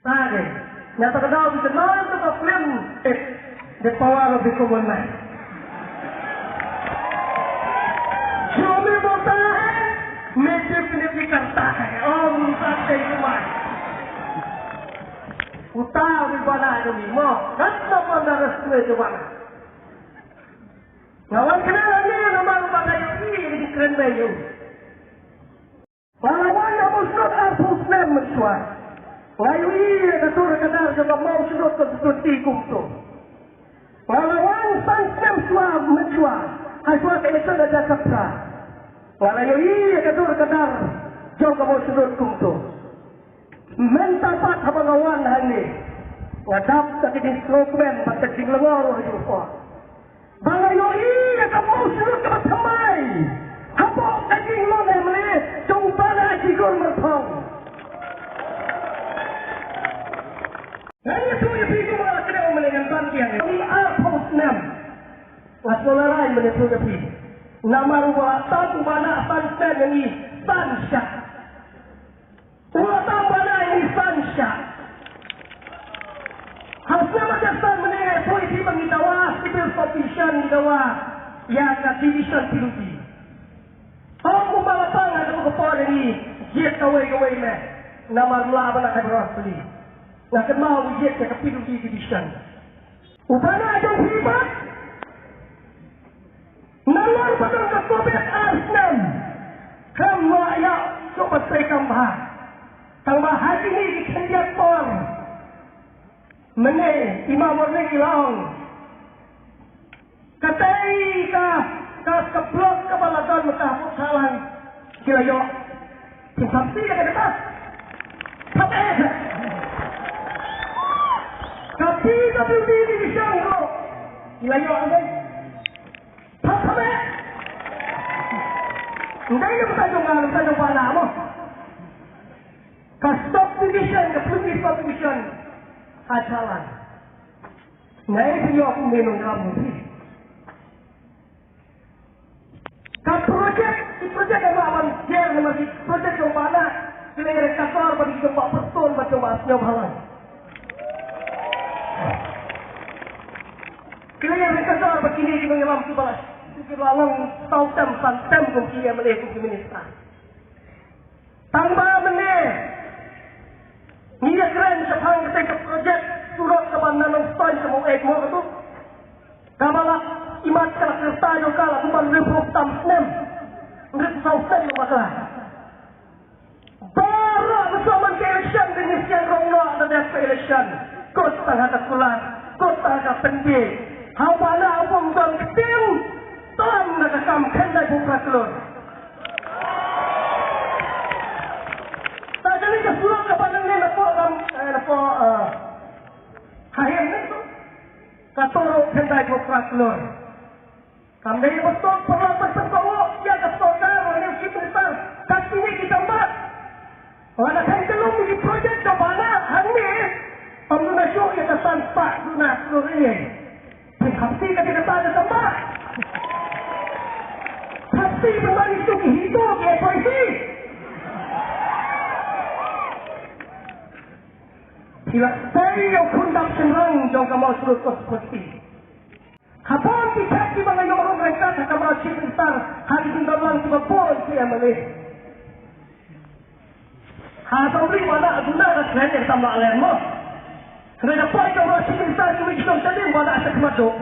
Tadi, nyata kenal di kenal itu problem the power of the common man. Jombi bota hai, मेरे पिने करता है और उनका कई कुमार उतार भी बना जो मीमो रत्न बना रस्ते जो बना ngawan kenal ni nama rumah ini di keren bayu pahlawan yang musnah al-Husnan mencuat ngayu ini ketur kedar juga mau sudut ke tikum tu pahlawan sansem suam mencuat aswat itu ada kapra ngayu ini ketur kedar juga mau sudut kumtu mentapat habangawan hani ngadap tak di slogan pakai jinglengor hujur Bangayo iya kamu suruh ke temai. Habok daging lo nemle, coba lah jigon mertong. Hanya tu yang pergi malah kena melengan bantian. Kami arpos nem. Wasolarai menetu tapi. Nama rumah satu mana bantian ini bansha. Ulang mana ini bansha. Harusnya macam menengah polisi mengitawa civil petition gawa yang division piluti. Kalau kumalapang ada kepala ini, jet kawai meh. Nama rula abang nak berapa ni? Nak kenal jet ke piluti division. Upana ada hibat. Nalar padang ke Soviet Arsenal. Kamu ayah coba saya kambah. Kambah hati ni dikendiat por. Meneh imam warna kilang katai ka keblok kepalakan metahuk salang kira yo sampai ka dekat sampai tapi di bisang ko kira yo andai sampai ndai yo tajong bala mo ka stop division ka police division ajalan. Nah ini aku minum kamu sih. Projek yang awan jer masih projek yang mana sila yang kasar bagi gempa betul baca bahasnya bahalan. Sila yang kasar begini juga yang mampu balas. Kira lang tahu tem kunci yang melihat minister. Tambah meneh. Ia keren sepang ketika projek surat kebandan style semua ekmo itu. Kamalah imat kala kerta yo kala kuman repro tamsnem. Ngrep sausen yo masalah. Bara bersama election dengan siang ronglo dan election. Kota hata kulat, kota hata pendi. Hawala upong don ketim. Tom nakasam kendai buka telur. Jadi kesuruh kepada ni lepo hayam itu katorok kendai koprak lor. Kami betul perlu bersekolah dia kesoda orang yang besar. Tapi ni kita mat. Orang yang belum di projek kemana hari pemuna show kita tanpa guna seluruh ini. Tapi kita ada tempat. Tapi berbalik itu hidup ya polisi. Sila saya yang kundak senang jangka mau suruh seperti. Kapal kita di mana yang orang mereka tak mau cinta hari tinggalan sebab pun dia melih. Atau beri mana guna kerana sama alermo. Kerana apa yang mau cinta kita jadi mana asyik masuk.